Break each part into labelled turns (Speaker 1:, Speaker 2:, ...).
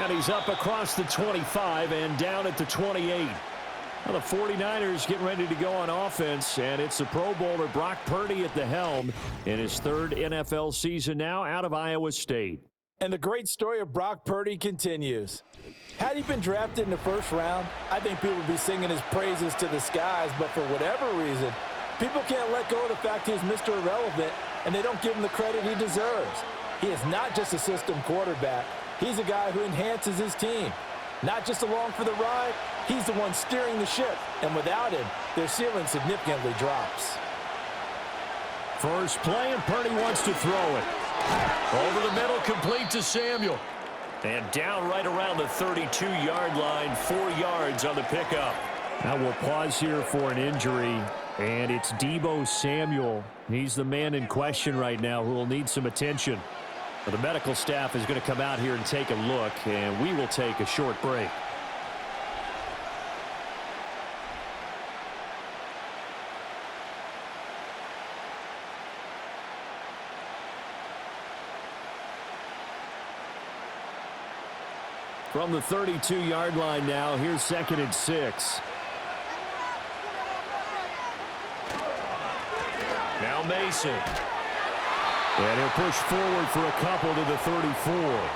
Speaker 1: And he's up across the 25 and down at the 28. Well, the 49ers getting ready to go on offense, and it's the Pro Bowler Brock Purdy at the helm in his third NFL season now out of Iowa State.
Speaker 2: And the great story of Brock Purdy continues. Had he been drafted in the first round, I think people would be singing his praises to the skies, but for whatever reason, people can't let go of the fact he's Mr. Irrelevant, and they don't give him the credit he deserves. He is not just a system quarterback. He's a guy who enhances his team. Not just along for the ride, he's the one steering the ship, and without him, their ceiling significantly drops.
Speaker 1: First play, and Purdy wants to throw it. Over the middle, complete to Samuel. And down right around the 32-yard line, 4 yards on the pickup. Now we'll pause here for an injury, and it's Deebo Samuel. He's the man in question right now who will need some attention. The medical staff is going to come out here and take a look, and we will take a short break. From the 32-yard line now, here's 2nd and 6. Now Mason. And he'll push forward for a couple to the 34.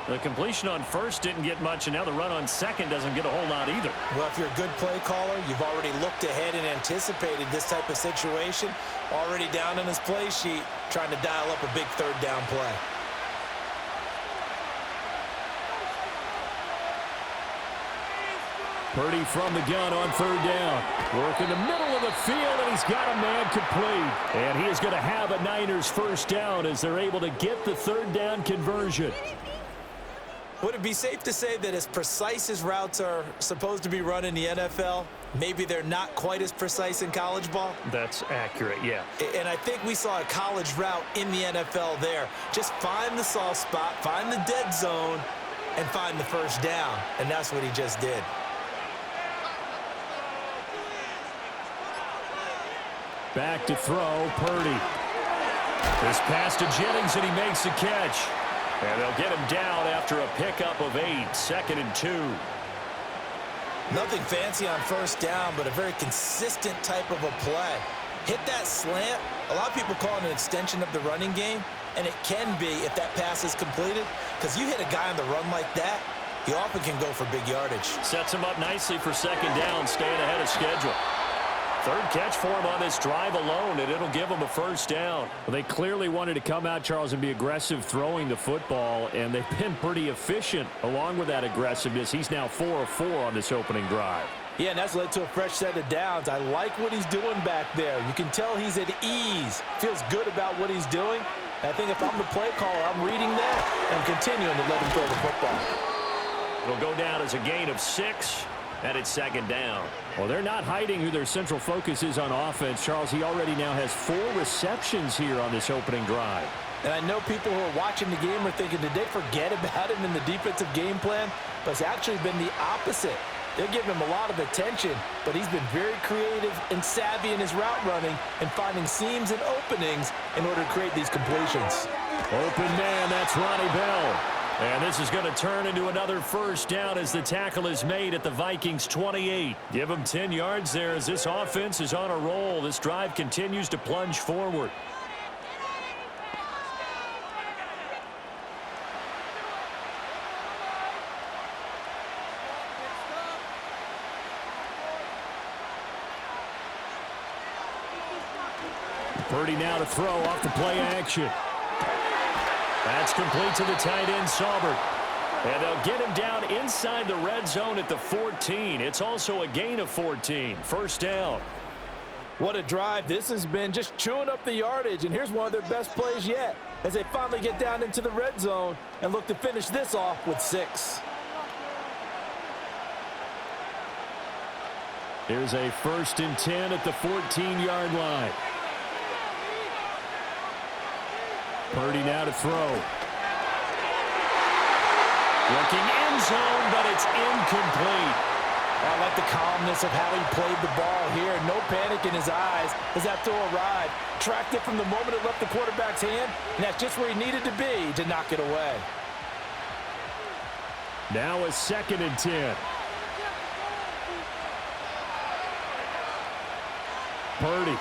Speaker 1: The completion on first didn't get much, and now the run on second doesn't get a whole lot either.
Speaker 2: Well, if you're a good play caller, you've already looked ahead and anticipated this type of situation. Already down on his play sheet, trying to dial up a big third down play.
Speaker 1: Purdy from the gun on third down. Work in the middle of the field, and he's got a man complete. And he is going to have a Niners first down as they're able to get the third down conversion.
Speaker 2: Would it be safe to say that as precise as routes are supposed to be run in the NFL, maybe they're not quite as precise in college ball?
Speaker 1: That's accurate, yeah.
Speaker 2: And I think we saw a college route in the NFL there. Just find the soft spot, find the dead zone, and find the first down. And that's what he just did.
Speaker 1: Back to throw, Purdy. This pass to Jennings, and he makes the catch. And they'll get him down after a pickup of 8, 2nd and 2.
Speaker 2: Nothing fancy on first down, but a very consistent type of a play. Hit that slant. A lot of people call it an extension of the running game, and it can be if that pass is completed, because you hit a guy on the run like that, he often can go for big yardage.
Speaker 1: Sets him up nicely for second down, staying ahead of schedule. Third catch for him on this drive alone, and it'll give him a first down. Well, they clearly wanted to come out, Charles, and be aggressive throwing the football, and they've been pretty efficient along with that aggressiveness. He's now 4 of 4 on this opening drive.
Speaker 2: Yeah, and that's led to a fresh set of downs. I like what he's doing back there. You can tell he's at ease, feels good about what he's doing. And I think if I'm the play caller, I'm reading that and continuing to let him throw the football.
Speaker 1: It'll go down as a gain of 6. And it's second down. Well, they're not hiding who their central focus is on offense. Charles, he already now has 4 receptions here on this opening drive.
Speaker 2: And I know people who are watching the game are thinking, did they forget about him in the defensive game plan? But it's actually been the opposite. They're giving him a lot of attention, but he's been very creative and savvy in his route running and finding seams and openings in order to create these completions.
Speaker 1: Open man, that's Ronnie Bell. And this is going to turn into another first down as the tackle is made at the Vikings 28. Give them 10 yards there as this offense is on a roll. This drive continues to plunge forward. Purdy now to throw off the play action. That's complete to the tight end, Saubert. And they'll get him down inside the red zone at the 14. It's also a gain of 14. First down.
Speaker 2: What a drive. This has been just chewing up the yardage. And here's one of their best plays yet as they finally get down into the red zone and look to finish this off with 6.
Speaker 1: Here's a 1st and 10 at the 14-yard line. Purdy now to throw. Looking end zone, but it's incomplete.
Speaker 2: I like the calmness of how he played the ball here. No panic in his eyes as that throw arrived. Tracked it from the moment it left the quarterback's hand, and that's just where he needed to be to knock it away.
Speaker 1: Now a 2nd and 10. Purdy.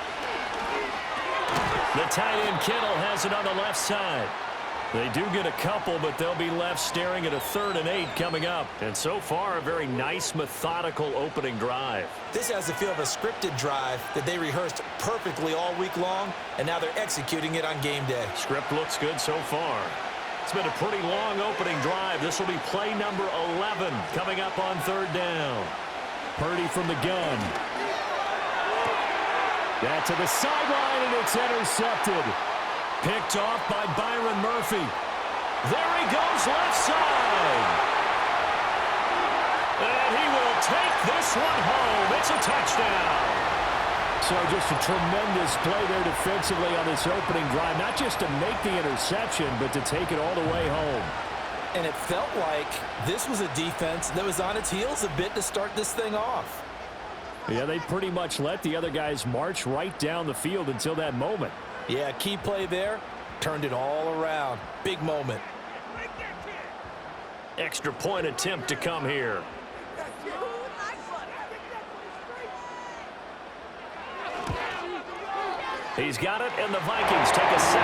Speaker 1: The tight end Kittle has it on the left side. They do get a couple, but they'll be left staring at a 3rd and 8 coming up. And so far, a very nice, methodical opening drive.
Speaker 2: This has the feel of a scripted drive that they rehearsed perfectly all week long, and now they're executing it on game day.
Speaker 1: Script looks good so far. It's been a pretty long opening drive. This will be play number 11 coming up on 3rd down. Purdy from the gun. That to the sideline, and it's intercepted. Picked off by Byron Murphy. There he goes left side. And he will take this one home. It's a touchdown. So just a tremendous play there defensively on this opening drive. Not just to make the interception, but to take it all the way home.
Speaker 2: And it felt like this was a defense that was on its heels a bit to start this thing off.
Speaker 1: Yeah, they pretty much let the other guys march right down the field until that moment.
Speaker 2: Yeah, key play there. Turned it all around. Big moment.
Speaker 1: Extra point attempt to come here. He's got it, and the Vikings take a 7-0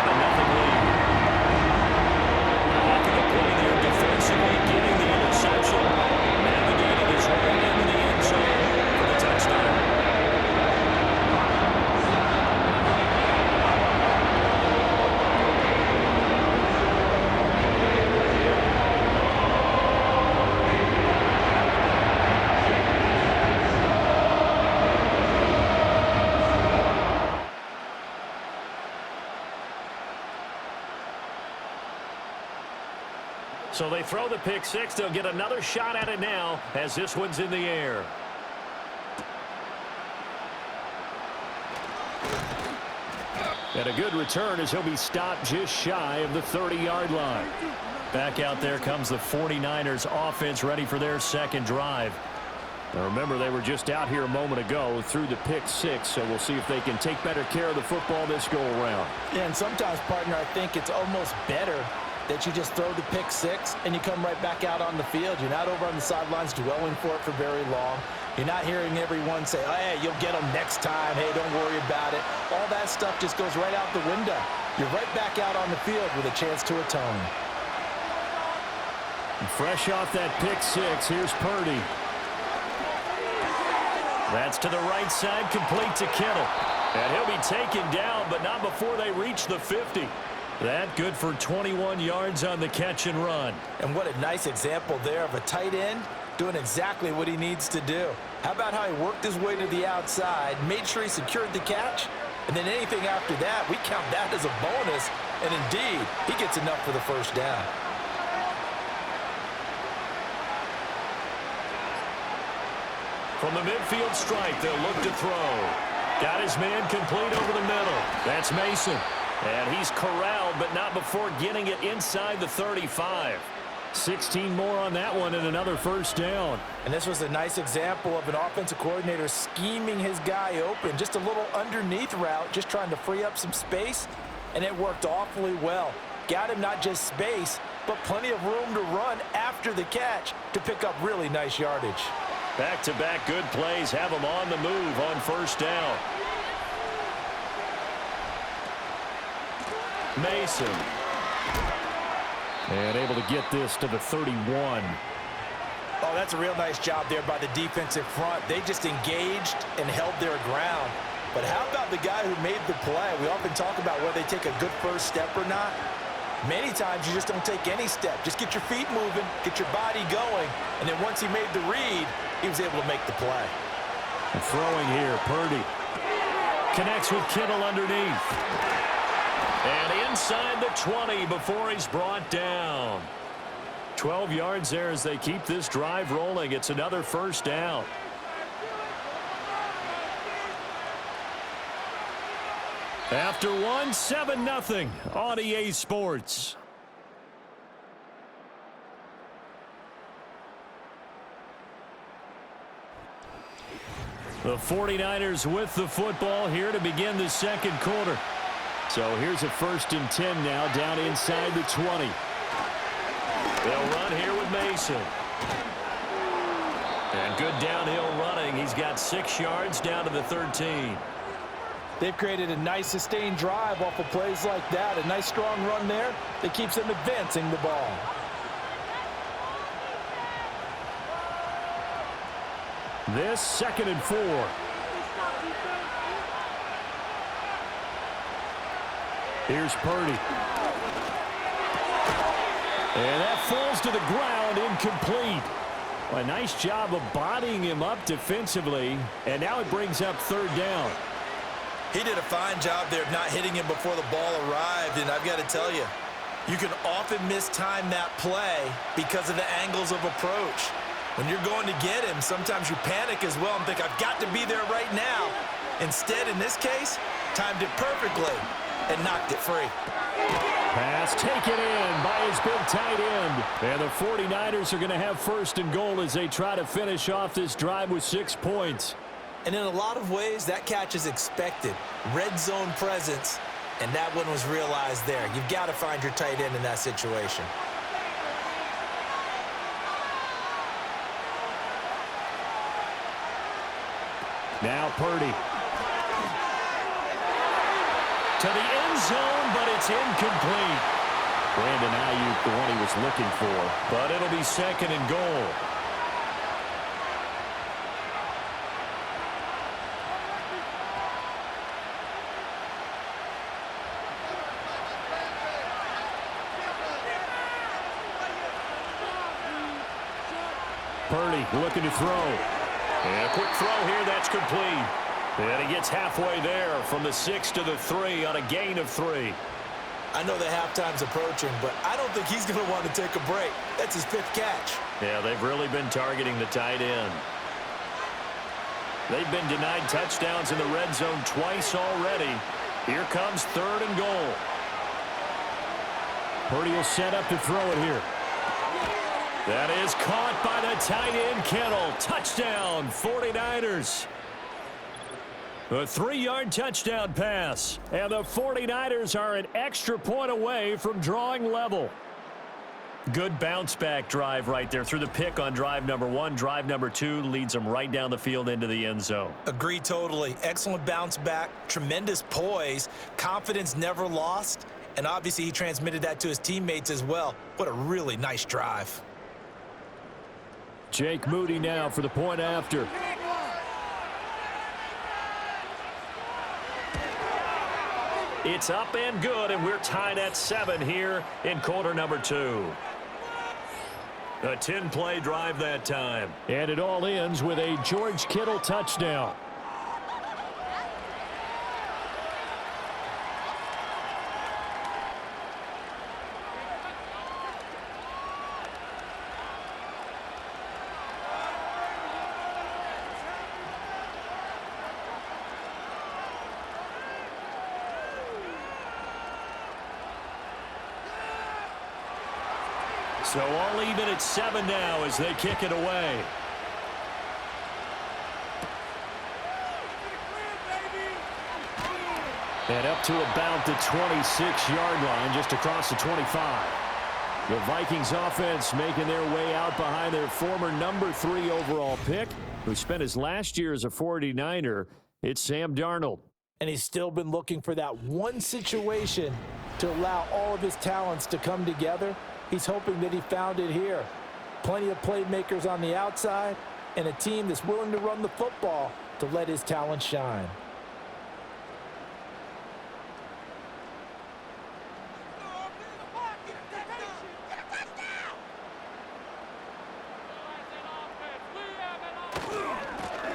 Speaker 1: lead. After the play there defensively, getting the interception, navigating his way into the end zone for the touchdown. So they throw the pick six. They'll get another shot at it now as this one's in the air. And a good return as he'll be stopped just shy of the 30-yard line. Back out there comes the 49ers offense ready for their second drive. Now remember, they were just out here a moment ago through the pick six, so we'll see if they can take better care of the football this go-around.
Speaker 2: Yeah, and sometimes, partner, I think it's almost better that you just throw the pick six and you come right back out on the field. You're not over on the sidelines dwelling for it for very long. You're not hearing everyone say, oh, hey, you'll get them next time. Hey, don't worry about it. All that stuff just goes right out the window. You're right back out on the field with a chance to atone.
Speaker 1: Fresh off that pick six, here's Purdy. That's to the right side, complete to Kittle. And he'll be taken down, but not before they reach the 50. That good for 21 yards on the catch and run.
Speaker 2: And what a nice example there of a tight end doing exactly what he needs to do. How about how he worked his way to the outside, made sure he secured the catch, and then anything after that, we count that as a bonus. And indeed, he gets enough for the first down.
Speaker 1: From the midfield strike, they'll look to throw. Got his man complete over the middle. That's Mason. And he's corralled, but not before getting it inside the 35. 16 more on that one and another first down.
Speaker 2: And this was a nice example of an offensive coordinator scheming his guy open. Just a little underneath route, just trying to free up some space, and it worked awfully well. Got him not just space, but plenty of room to run after the catch to pick up really nice yardage.
Speaker 1: Back-to-back good plays have him on the move on first down. Mason. And able to get this to the 31.
Speaker 2: Oh, that's a real nice job there by the defensive front. They just engaged and held their ground. But how about the guy who made the play? We often talk about whether they take a good first step or not. Many times you just don't take any step. Just get your feet moving, get your body going, and then once he made the read, he was able to make the play.
Speaker 1: And throwing here, Purdy. Connects with Kittle underneath. And inside the 20 before he's brought down. 12 yards there as they keep this drive rolling. It's another first down. After one, 7-0 on EA Sports. The 49ers with the football here to begin the second quarter. So here's a 1st and 10 now down inside the 20. They'll run here with Mason. And good downhill running. He's got 6 yards down to the 13.
Speaker 2: They've created a nice sustained drive off of plays like that. A nice strong run there that keeps them advancing the ball.
Speaker 1: This 2nd and 4. Here's Purdy. And that falls to the ground, incomplete. A nice job of bodying him up defensively. And now it brings up 3rd down.
Speaker 2: He did a fine job there of not hitting him before the ball arrived. And I've got to tell you, you can often mistime that play because of the angles of approach. When you're going to get him, sometimes you panic as well and think, I've got to be there right now. Instead, in this case, timed it perfectly and knocked it free.
Speaker 1: Pass taken in by his big tight end. And the 49ers are going to have 1st and goal as they try to finish off this drive with 6 points.
Speaker 2: And in a lot of ways, that catch is expected. Red zone presence, and that one was realized there. You've got to find your tight end in that situation.
Speaker 1: Now Purdy. To the end zone, but it's incomplete. Brandon Ayuk, the one he was looking for. But it'll be 2nd and goal. Purdy looking to throw. And a quick throw here, that's complete. And he gets halfway there from the 6 to the 3 on a gain of 3.
Speaker 2: I know that halftime's approaching, but I don't think he's going to want to take a break. That's his 5th catch.
Speaker 1: Yeah, they've really been targeting the tight end. They've been denied touchdowns in the red zone twice already. Here comes 3rd and goal. Purdy will set up to throw it here. That is caught by the tight end, Kittle. Touchdown, 49ers. A 3-yard touchdown pass. And the 49ers are an extra point away from drawing level. Good bounce-back drive right there through the pick on drive number 1. Drive number 2 leads them right down the field into the end zone.
Speaker 2: Agree totally. Excellent bounce back, tremendous poise, confidence never lost, and obviously he transmitted that to his teammates as well. What a really nice drive.
Speaker 1: Jake Moody now for the point after. It's up and good, and we're tied at 7 here in quarter number 2. A 10-play drive that time. And it all ends with a George Kittle touchdown. So all even at 7 now as they kick it away. And up to about the 26-yard line, just across the 25. The Vikings offense making their way out behind their former number 3 overall pick, who spent his last year as a 49er. It's Sam Darnold.
Speaker 2: And he's still been looking for that one situation to allow all of his talents to come together. He's hoping that he found it here. Plenty of playmakers on the outside and a team that's willing to run the football to let his talent shine.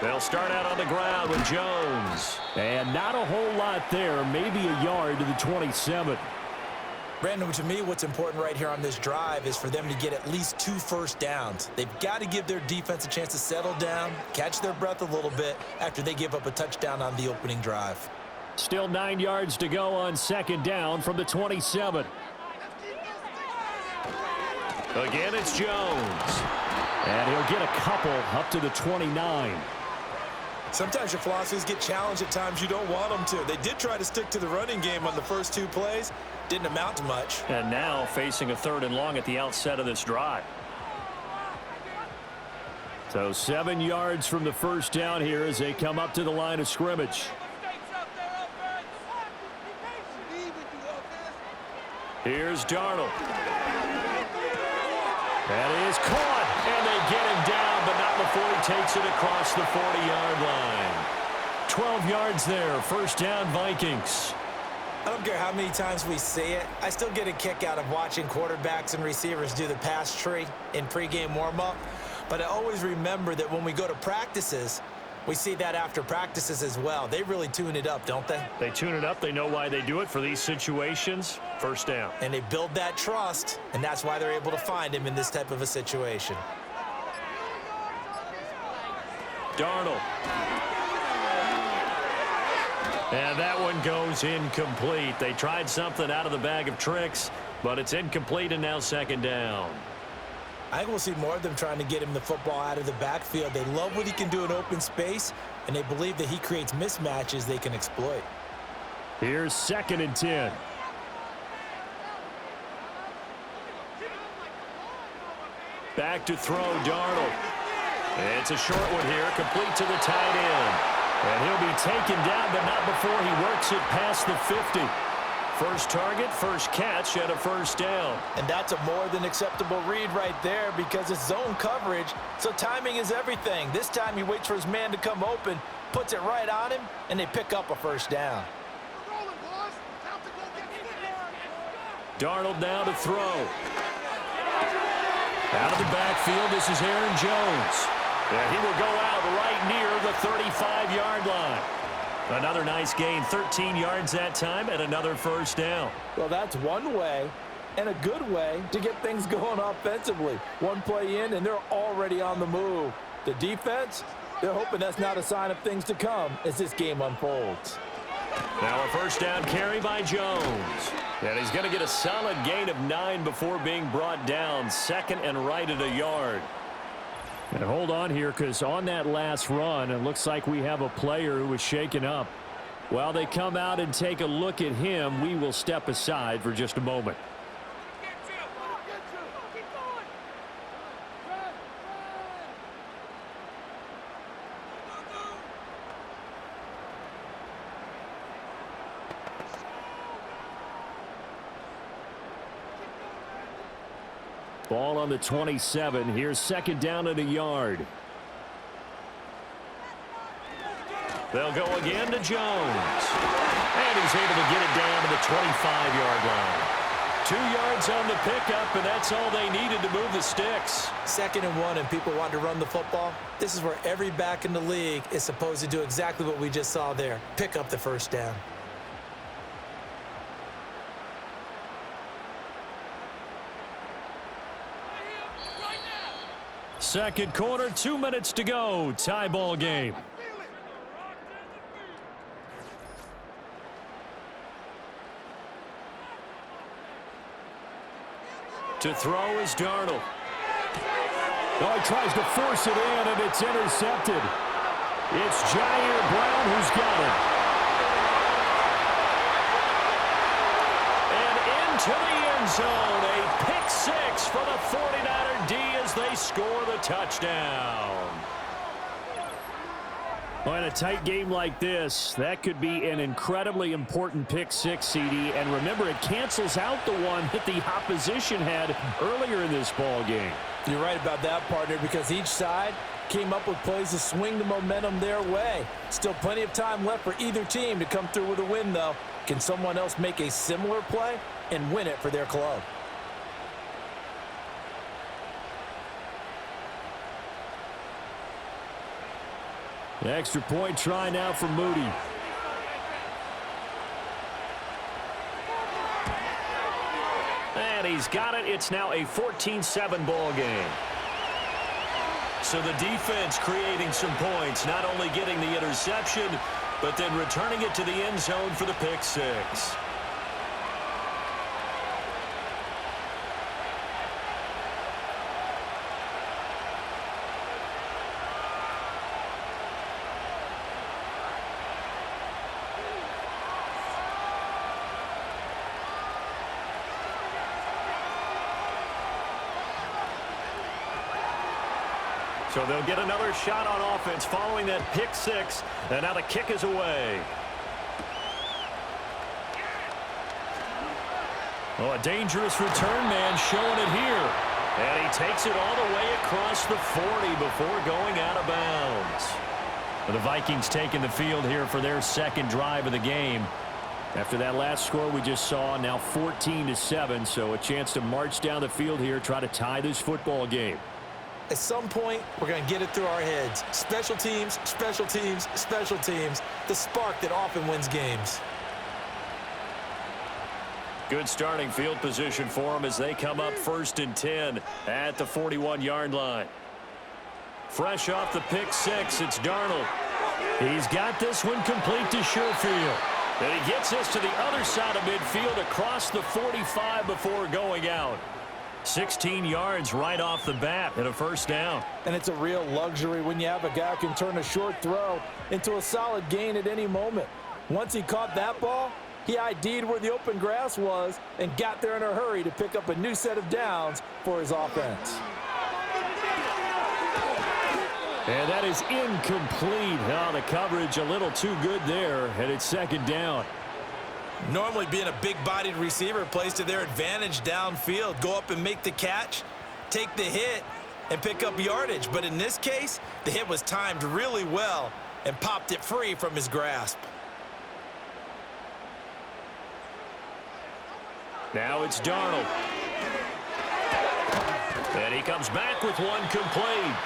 Speaker 1: They'll start out on the ground with Jones. And not a whole lot there, maybe a yard to the 27.
Speaker 2: Brandon, to me, what's important right here on this drive is for them to get at least 2 first downs. They've got to give their defense a chance to settle down, catch their breath a little bit after they give up a touchdown on the opening drive.
Speaker 1: Still 9 yards to go on 2nd down from the 27. Again, it's Jones. And he'll get a couple up to the 29.
Speaker 2: Sometimes your philosophies get challenged at times you don't want them to. They did try to stick to the running game on the first 2 plays. Didn't amount to much.
Speaker 1: And now facing a 3rd and long at the outset of this drive. So 7 yards from the first down here as they come up to the line of scrimmage. Here's Darnold. That is caught, and they get him down, but not before he takes it across the 40-yard line. 12 yards there, first down Vikings.
Speaker 2: I don't care how many times we see it. I still get a kick out of watching quarterbacks and receivers do the pass tree in pregame warm-up. But I always remember that when we go to practices, we see that after practices as well. They really tune it up, don't they?
Speaker 1: They tune it up. They know why they do it for these situations. First down.
Speaker 2: And they build that trust, and that's why they're able to find him in this type of a situation.
Speaker 1: Darnold. And that one goes incomplete. They tried something out of the bag of tricks, but it's incomplete and now second down.
Speaker 2: I think we'll see more of them trying to get him the football out of the backfield. They love what he can do in open space, and they believe that he creates mismatches they can exploit.
Speaker 1: Here's 2nd and 10. Back to throw, Darnold. It's a short one here, complete to the tight end. And he'll be taken down, but not before he works it past the 50. First target, first catch, and a first down.
Speaker 2: And that's a more than acceptable read right there because it's zone coverage, so timing is everything. This time he waits for his man to come open, puts it right on him, and they pick up a first down.
Speaker 1: Darnold now to throw. Out of the backfield, this is Aaron Jones. And he will go out right near the 35-yard line. Another nice gain, 13 yards that time, and another first down.
Speaker 2: Well, that's one way and a good way to get things going offensively. One play in, and they're already on the move. The defense, they're hoping that's not a sign of things to come as this game unfolds.
Speaker 1: Now a first down carry by Jones. And he's going to get a solid gain of 9 before being brought down. Second and right at a yard. And hold on here, because on that last run, it looks like we have a player who was shaken up. While they come out and take a look at him, we will step aside for just a moment. Ball on the 27. Here's second down and a yard. They'll go again to Jones. And he's able to get it down to the 25-yard line. 2 yards on the pickup, and that's all they needed to move the sticks.
Speaker 2: 2nd and 1, and people want to run the football. This is where every back in the league is supposed to do exactly what we just saw there. Pick up the first down.
Speaker 1: Second quarter, 2 minutes to go. Tie ball game. To throw is Darnold. Oh, he tries to force it in, and it's intercepted. It's Jair Brown who's got it. And into the end zone, a pick six for the 49er D as they score the touchdown. Well, in a tight game like this, that could be an incredibly important pick six, CD. And remember, it cancels out the one that the opposition had earlier in this ball game.
Speaker 2: You're right about that, partner, because each side came up with plays to swing the momentum their way. Still plenty of time left for either team to come through with a win, though. Can someone else make a similar play and win it for their club?
Speaker 1: The extra point try now for Moody. And he's got it. It's now a 14-7 ball game. So the defense creating some points, not only getting the interception, but then returning it to the end zone for the pick six. So they'll get another shot on offense following that pick six. And now the kick is away. Oh, a dangerous return man showing it here. And he takes it all the way across the 40 before going out of bounds. The Vikings taking the field here for their second drive of the game. After that last score we just saw, now 14-7, so a chance to march down the field here, try to tie this football game.
Speaker 2: At some point, we're going to get it through our heads. Special teams, special teams, special teams. The spark that often wins games.
Speaker 1: Good starting field position for them as they come up 1st and 10 at the 41-yard line. Fresh off the pick six, it's Darnold. He's got this one complete to Sherfield. And he gets this to the other side of midfield across the 45 before going out. 16 yards right off the bat and a first down.
Speaker 2: And it's a real luxury when you have a guy who can turn a short throw into a solid gain at any moment. Once he caught that ball, he ID'd where the open grass was and got there in a hurry to pick up a new set of downs for his offense.
Speaker 1: And that is incomplete. Oh, the coverage a little too good there, and it's second down.
Speaker 2: Normally being a big-bodied receiver plays to their advantage downfield. Go up and make the catch, take the hit, and pick up yardage. But in this case, the hit was timed really well and popped it free from his grasp.
Speaker 1: Now it's Darnold. And he comes back with one complete.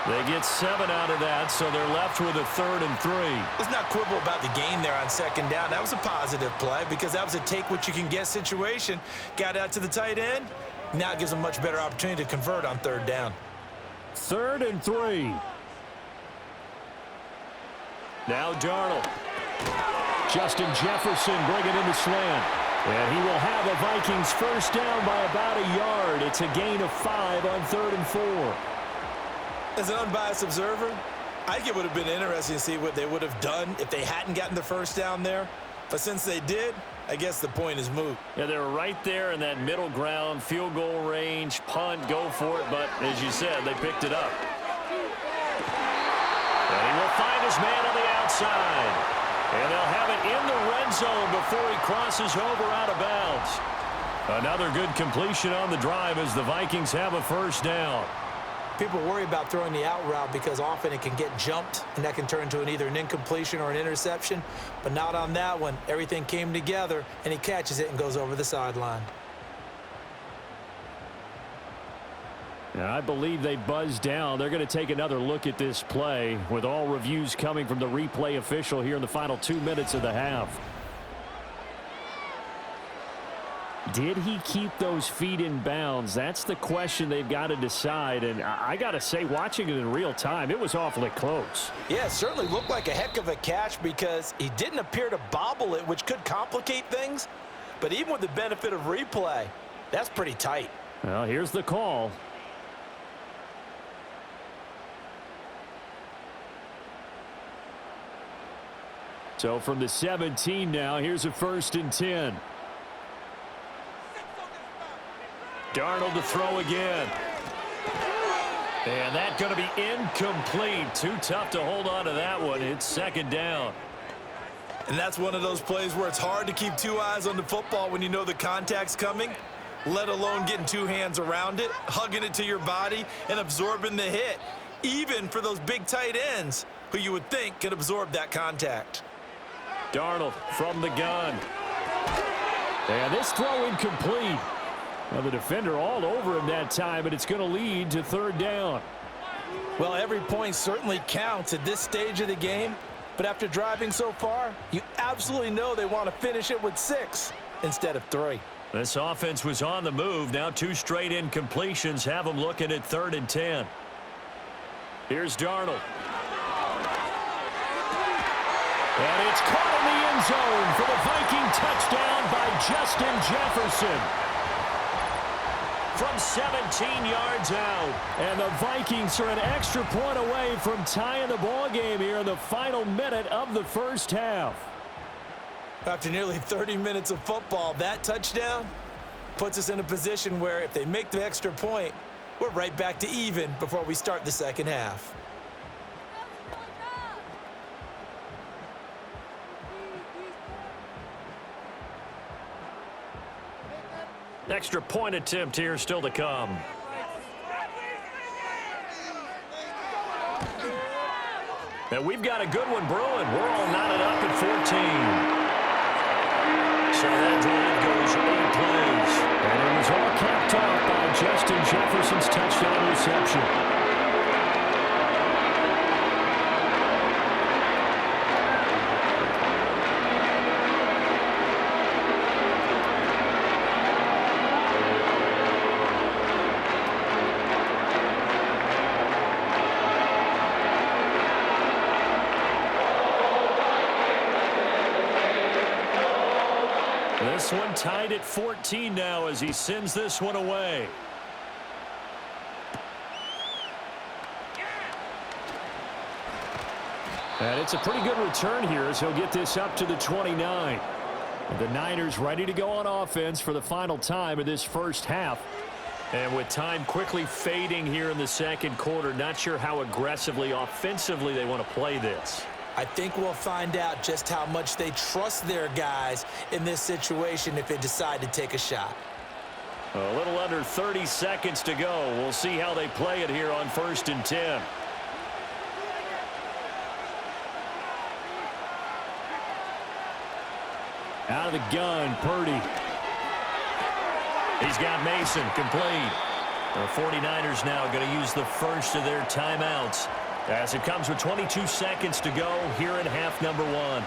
Speaker 1: They get 7 out of that, so they're left with a 3rd and 3.
Speaker 2: Let's not quibble about the gain there on second down. That was a positive play because that was a take-what-you-can-get situation. Got out to the tight end. Now it gives them a much better opportunity to convert on 3rd down.
Speaker 1: 3rd and 3. Now Darnold. Justin Jefferson bringing in the slant. And he will have a Vikings first down by about a yard. It's a gain of 5 on 3rd and 4.
Speaker 2: As an unbiased observer, I think it would have been interesting to see what they would have done if they hadn't gotten the first down there. But since they did, I guess the point is moot.
Speaker 1: Yeah, they were right there in that middle ground, field goal range, punt, go for it. But as you said, they picked it up. And he will find his man on the outside. And they'll have it in the red zone before he crosses over out of bounds. Another good completion on the drive as the Vikings have a first down.
Speaker 2: People worry about throwing the out route because often it can get jumped, and that can turn into either an incompletion or an interception. But not on that one. Everything came together, and he catches it and goes over the sideline.
Speaker 1: Now, I believe they buzzed down. They're going to take another look at this play with all reviews coming from the replay official here in the final 2 minutes of the half. Did he keep those feet in bounds? That's the question they've got to decide. And I got to say, watching it in real time, it was awfully close.
Speaker 2: Yeah, it certainly looked like a heck of a catch because he didn't appear to bobble it, which could complicate things. But even with the benefit of replay, that's pretty tight.
Speaker 1: Well, here's the call. So from the 17 now, here's a 1st and 10. Darnold to throw again. And that's going to be incomplete. Too tough to hold on to that one. It's second down.
Speaker 2: And that's one of those plays where it's hard to keep 2 eyes on the football when you know the contact's coming, let alone getting 2 hands around it, hugging it to your body, and absorbing the hit, even for those big tight ends who you would think could absorb that contact.
Speaker 1: Darnold from the gun. And this throw incomplete. Well, the defender all over him that time, but it's going to lead to 3rd down.
Speaker 2: Well, every point certainly counts at this stage of the game, but after driving so far, you absolutely know they want to finish it with 6 instead of 3.
Speaker 1: This offense was on the move. Now 2 straight incompletions have them looking at 3rd and 10. Here's Darnold. And it's caught in the end zone for the Viking touchdown by Justin Jefferson. From 17 yards out. And the Vikings are an extra point away from tying the ball game here in the final minute of the first half.
Speaker 2: After nearly 30 minutes of football, that touchdown puts us in a position where if they make the extra point, We're right back to even before we start the second half.
Speaker 1: Extra point attempt here still to come. And we've got a good one brewing. We're all knotted up at 14. So that drive goes 8 plays. And it was all capped off by Justin Jefferson's touchdown reception. This one tied at 14 now as he sends this one away. And it's a pretty good return here as he'll get this up to the 29. The Niners ready to go on offense for the final time of this first half. And with time quickly fading here in the second quarter, not sure how aggressively, offensively they want to play this.
Speaker 2: I think we'll find out just how much they trust their guys in this situation if they decide to take a shot.
Speaker 1: A little under 30 seconds to go. We'll see how they play it here on 1st and 10. Out of the gun, Purdy. He's got Mason complete. The 49ers now going to use the first of their timeouts as it comes with 22 seconds to go here in half number 1.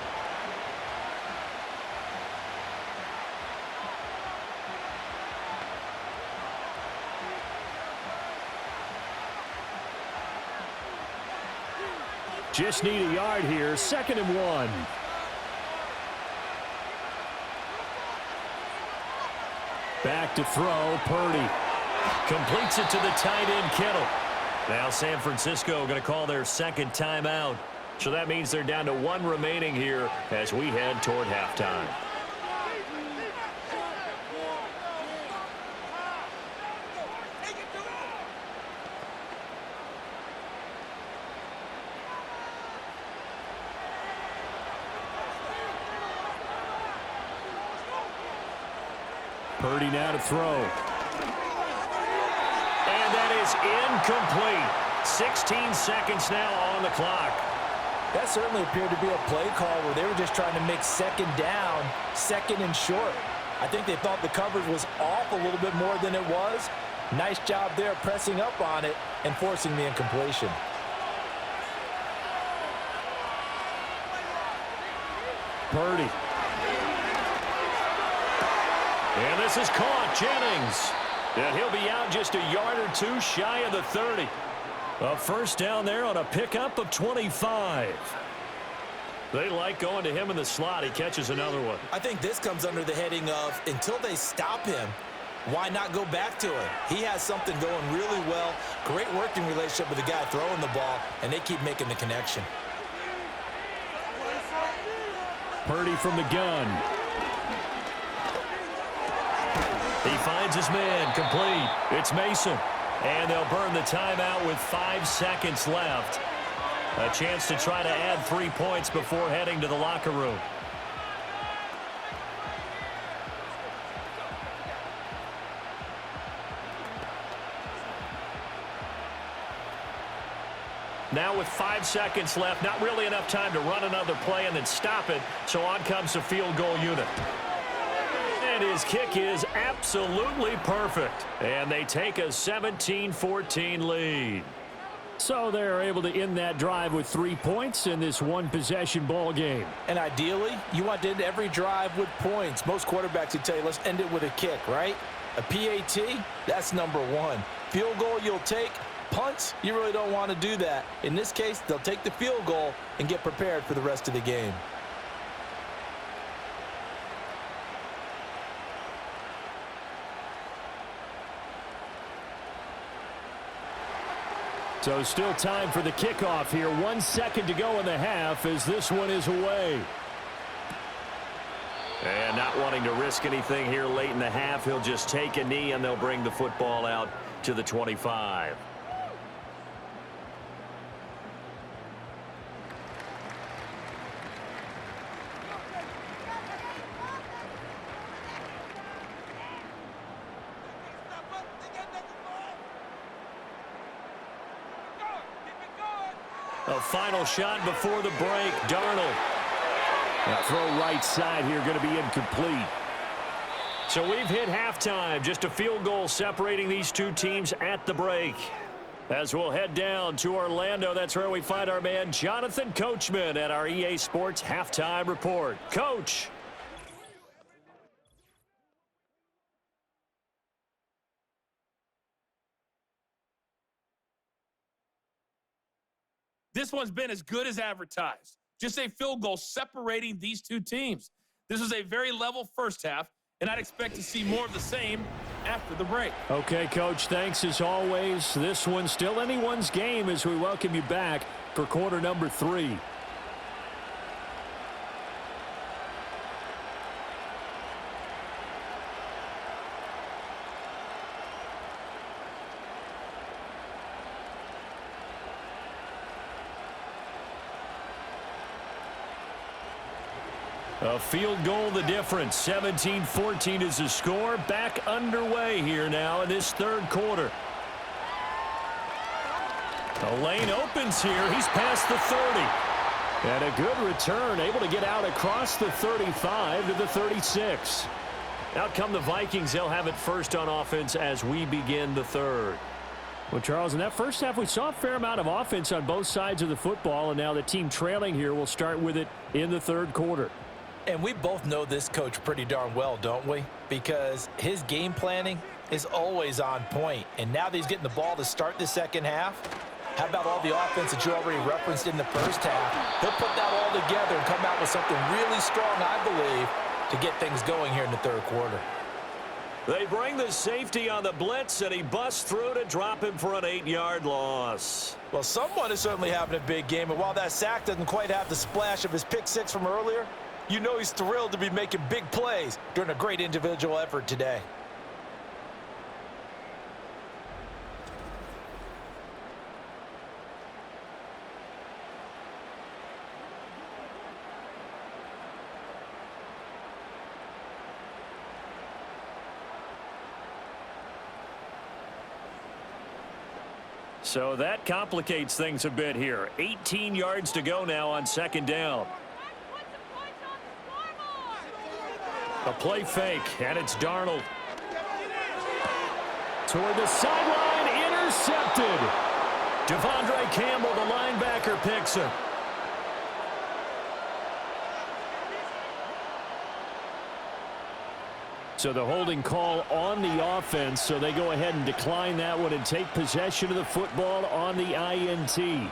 Speaker 1: Just need a yard here, 2nd and 1. Back to throw, Purdy. Completes it to the tight end, Kittle. Now San Francisco going to call their second timeout. So that means they're down to 1 remaining here as we head toward halftime. Purdy now to throw. And that is incomplete. 16 seconds now on the clock.
Speaker 2: That certainly appeared to be a play call where they were just trying to make 2nd down, 2nd and short. I think they thought the coverage was off a little bit more than it was. Nice job there pressing up on it and forcing the incompletion.
Speaker 1: Purdy. And this is caught. Jennings. And he'll be out just a yard or 2 shy of the 30. A first down there on a pickup of 25. They like going to him in the slot. He catches another one.
Speaker 2: I think this comes under the heading of until they stop him, why not go back to him? He has something going really well. Great working relationship with the guy throwing the ball, and they keep making the connection.
Speaker 1: Purdy from the gun. He finds his man, complete. It's Mason. And they'll burn the timeout with 5 seconds left. A chance to try to add 3 points before heading to the locker room. Now with 5 seconds left, not really enough time to run another play and then stop it. So on comes the field goal unit. And his kick is absolutely perfect. And they take a 17-14 lead. So they're able to end that drive with 3 points in this one-possession ball game.
Speaker 2: And ideally, you want to end every drive with points. Most quarterbacks would tell you, let's end it with a kick, right? A PAT, that's number 1. Field goal you'll take. Punts, you really don't want to do that. In this case, they'll take the field goal and get prepared for the rest of the game.
Speaker 1: So still time for the kickoff here. 1 second to go in the half as this one is away. And not wanting to risk anything here late in the half, he'll just take a knee and they'll bring the football out to the 25. A final shot before the break. Darnold. That throw right side here going to be incomplete. So we've hit halftime. Just a field goal separating these two teams at the break. As we'll head down to Orlando, that's where we find our man Jonathan Coachman at our EA Sports Halftime Report. Coach.
Speaker 3: This one's been as good as advertised. Just a field goal separating these two teams. This was a very level first half, and I'd expect to see more of the same after the break.
Speaker 1: Okay, Coach, thanks as always. This one's still anyone's game as we welcome you back for quarter number 3. A field goal the difference. 17-14 is the score. Back underway here now in this third quarter. The lane opens here. He's past the 30. And a good return, able to get out across the 35 to the 36. Out come the Vikings. They'll have it first on offense as we begin the third. Well, Charles, in that first half, we saw a fair amount of offense on both sides of the football, and now the team trailing here will start with it in the third quarter.
Speaker 2: And we both know this coach pretty darn well, don't we? Because his game planning is always on point. And now that he's getting the ball to start the second half, how about all the offense that you already referenced in the first half? He'll put that all together and come out with something really strong, I believe, to get things going here in the third quarter.
Speaker 1: They bring the safety on the blitz, and he busts through to drop him for an 8-yard loss.
Speaker 2: Well, someone is certainly having a big game, and while that sack doesn't quite have the splash of his pick six from earlier, you know he's thrilled to be making big plays during a great individual effort today.
Speaker 1: So that complicates things a bit here. 18 yards to go now on second down. A play fake, and it's Darnold. Toward the sideline, intercepted. Devondre Campbell, the linebacker, picks him. So the holding call on the offense, so they go ahead and decline that one and take possession of the football on the INT.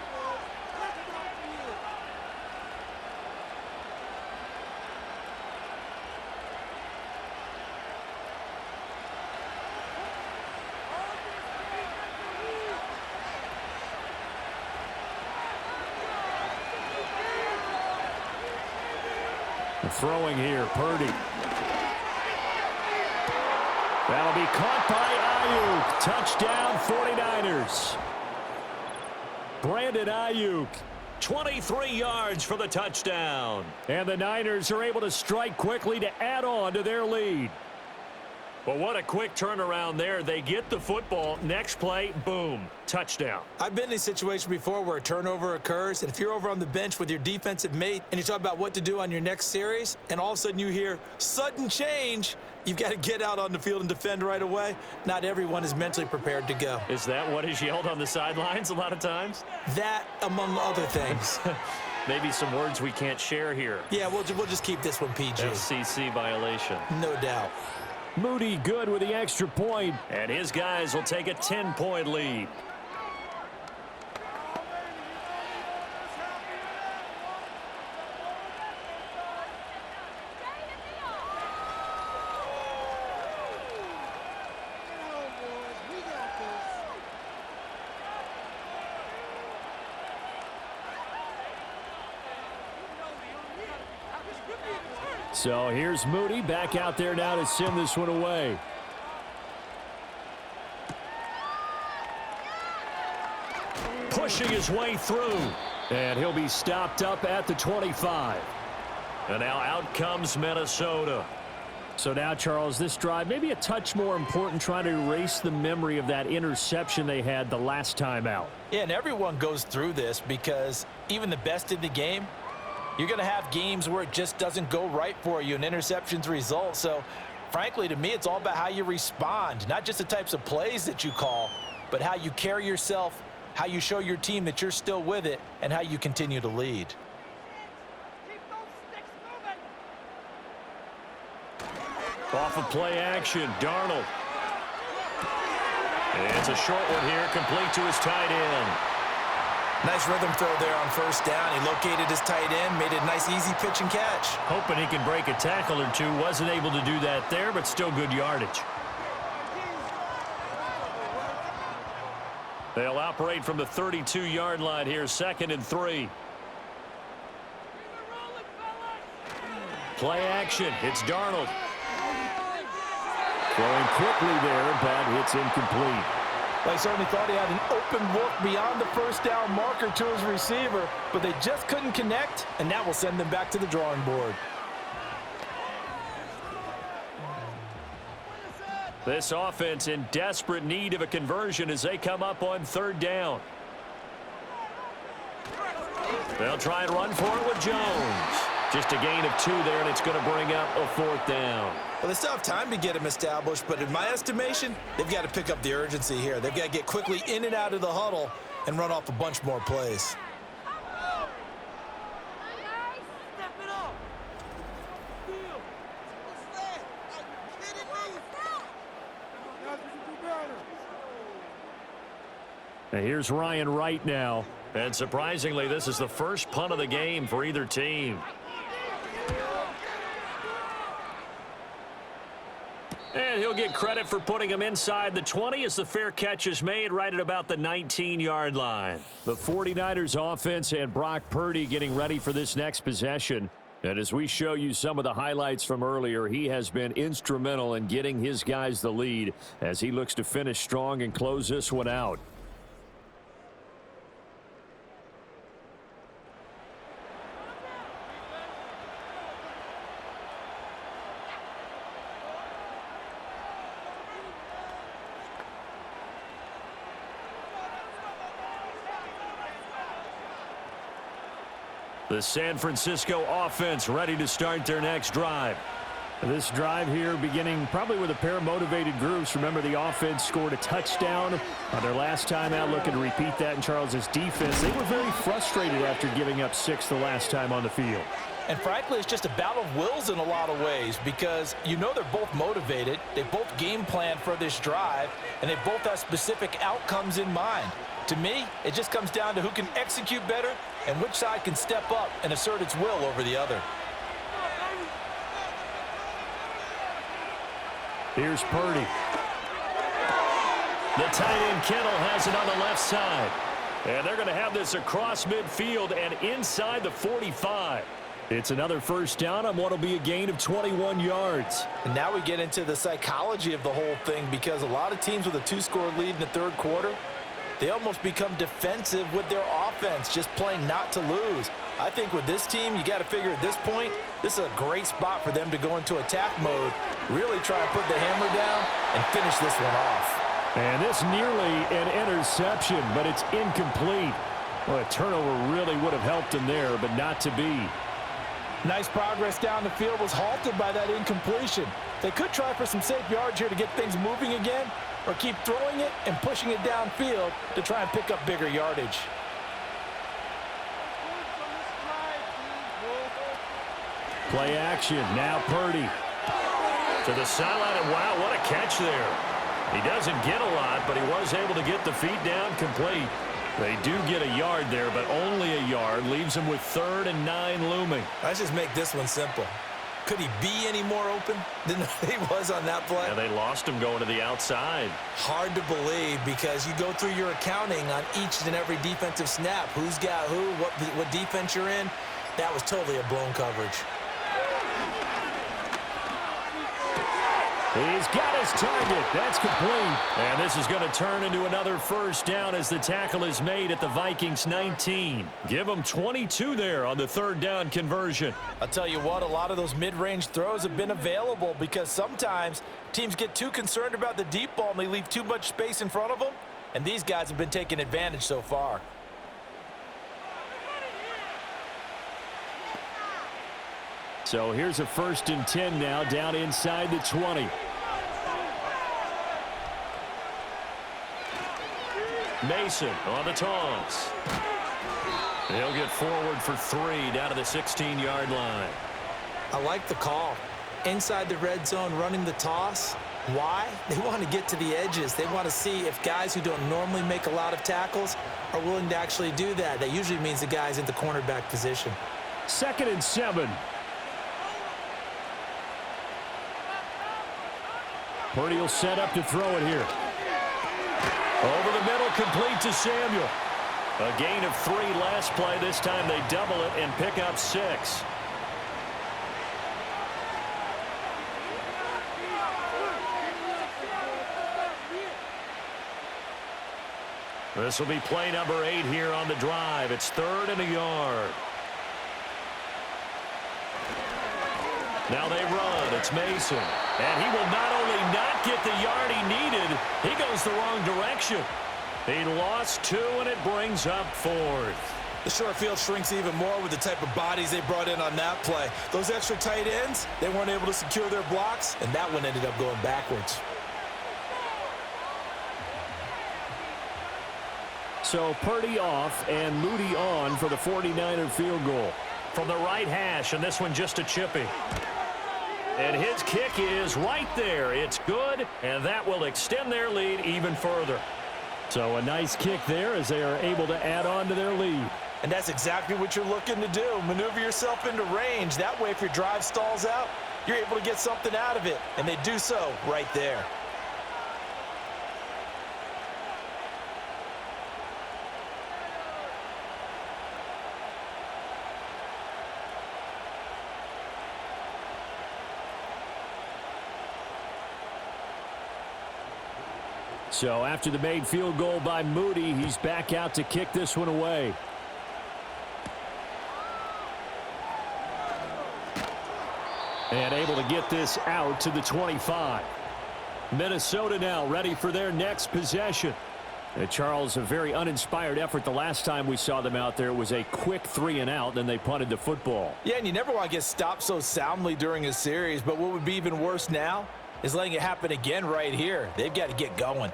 Speaker 1: Throwing here, Purdy. That'll be caught by Ayuk. Touchdown, 49ers. Brandon Ayuk, 23 yards for the touchdown. And the Niners are able to strike quickly to add on to their lead. Well, what a quick turnaround there. They get the football. Next play, boom, touchdown.
Speaker 2: I've been in a situation before where a turnover occurs, and if you're over on the bench with your defensive mate and you talk about what to do on your next series, and all of a sudden you hear sudden change, you've got to get out on the field and defend right away. Not everyone is mentally prepared to go.
Speaker 1: Is that what is yelled on the sidelines a lot of times?
Speaker 2: That, among other things.
Speaker 1: Maybe some words we can't share here.
Speaker 2: Yeah, we'll just keep this one PG.
Speaker 1: FCC violation.
Speaker 2: No doubt.
Speaker 1: Moody good with the extra point, and his guys will take a 10-point lead. So here's Moody back out there now to send this one away. pushing his way through. And he'll be stopped up at the 25. And now out comes Minnesota.
Speaker 4: So now, Charles, this drive maybe a touch more important, trying to erase the memory of that interception they had the last time out.
Speaker 2: Yeah, and everyone goes through this because even the best in the game, you're going to have games where it just doesn't go right for you and interceptions result. So, frankly, to me, it's all about how you respond, not just the types of plays that you call, but how you carry yourself, how you show your team that you're still with it, and how you continue to lead.
Speaker 1: Off of play action, Darnold. And it's a short one here, complete to his tight end.
Speaker 2: Nice rhythm throw there on first down. He located his tight end, made it a nice, easy pitch and catch.
Speaker 1: Hoping he can break a tackle or two. Wasn't able to do that there, but still good yardage. They'll operate from the 32-yard line here, 2nd and 3. Play action. It's Darnold.
Speaker 4: Throwing quickly there, but it's incomplete.
Speaker 2: Well, he certainly thought he had an open look beyond the first down marker to his receiver, but they just couldn't connect, and that will send them back to the drawing board.
Speaker 1: This offense in desperate need of a conversion as they come up on 3rd down. They'll try and run for it with Jones. Just a gain of 2 there, and it's going to bring up a 4th down.
Speaker 2: Well, they still have time to get him established, but in my estimation, they've got to pick up the urgency here. They've got to get quickly in and out of the huddle and run off a bunch more plays.
Speaker 4: Now here's Ryan Wright now.
Speaker 1: And surprisingly, this is the first punt of the game for either team. And he'll get credit for putting him inside the 20 as the fair catch is made right at about the 19-yard line.
Speaker 4: The 49ers offense and Brock Purdy getting ready for this next possession. And as we show you some of the highlights from earlier, he has been instrumental in getting his guys the lead as he looks to finish strong and close this one out.
Speaker 1: The San Francisco offense ready to start their next drive.
Speaker 4: This drive here beginning probably with a pair of motivated groups. Remember, the offense scored a touchdown on their last time out, looking to repeat that in Charles's defense. They were very frustrated after giving up 6 the last time on the field.
Speaker 2: And frankly, it's just a battle of wills in a lot of ways because you know they're both motivated, they both game plan for this drive, and they both have specific outcomes in mind. To me, it just comes down to who can execute better and which side can step up and assert its will over the other.
Speaker 4: Here's Purdy.
Speaker 1: The tight end Kittle has it on the left side. And they're going to have this across midfield and inside the 45.
Speaker 4: It's another first down on what will be a gain of 21 yards.
Speaker 2: And now we get into the psychology of the whole thing because a lot of teams with a 2-score lead in the third quarter, they almost become defensive with their offense, just playing not to lose. I think with this team, you got to figure at this point, this is a great spot for them to go into attack mode, really try to put the hammer down and finish this one off.
Speaker 4: And this nearly an interception, but it's incomplete. Well, a turnover really would have helped him there, but not to be.
Speaker 2: Nice progress down the field was halted by that incompletion. They could try for some safe yards here to get things moving again, or keep throwing it and pushing it downfield to try and pick up bigger yardage.
Speaker 4: Play action, now Purdy.
Speaker 1: To the sideline, and wow, what a catch there. He doesn't get a lot, but he was able to get the feet down complete. They do get a yard there, but only a yard. Leaves him with 3rd and 9 looming.
Speaker 2: Let's just make this one simple. Could he be any more open than he was on that play?
Speaker 1: Yeah, they lost him going to the outside.
Speaker 2: Hard to believe because you go through your accounting on each and every defensive snap. Who's got who, what defense you're in. That was totally a blown coverage.
Speaker 4: He's got his target. That's complete.
Speaker 1: And this is going to turn into another first down as the tackle is made at the Vikings 19. Give them 22 there on the third down conversion.
Speaker 2: I'll tell you what, a lot of those mid-range throws have been available because sometimes teams get too concerned about the deep ball and they leave too much space in front of them, and these guys have been taking advantage so far.
Speaker 4: So here's a 1st and 10 now down inside the 20.
Speaker 1: Mason on the toss. He'll get forward for 3 down to the 16-yard line.
Speaker 5: I like the call. Inside the red zone running the toss. Why? They want to get to the edges. They want to see if guys who don't normally make a lot of tackles are willing to actually do that. That usually means the guy's in the cornerback position.
Speaker 4: 2nd and 7. Purdy will set up to throw it here.
Speaker 1: Over the middle, complete to Samuel. A gain of 3 last play. This time they double it and pick up 6. This will be play number 8 here on the drive. It's 3rd and a yard. Now they run. It's Mason. And he will not only not get the yard he needed, he goes the wrong direction. He lost 2, and it brings up 4th.
Speaker 2: The short field shrinks even more with the type of bodies they brought in on that play. Those extra tight ends, they weren't able to secure their blocks, and that one ended up going backwards.
Speaker 4: So Purdy off and Moody on for the 49er field goal.
Speaker 1: From the right hash, and this one just a chippy. And his kick is right there. It's good, and that will extend their lead even further.
Speaker 4: So a nice kick there as they are able to add on to their lead.
Speaker 2: And that's exactly what you're looking to do. Maneuver yourself into range. That way, if your drive stalls out, you're able to get something out of it. And they do so right there.
Speaker 4: So after the made field goal by Moody, he's back out to kick this one away. And able to get this out to the 25. Minnesota now ready for their next possession. Charles, a very uninspired effort the last time we saw them out there. It was a quick 3 and out, then they punted the football.
Speaker 2: Yeah, and you never want to get stopped so soundly during a series, but what would be even worse now is letting it happen again right here. They've got to get going.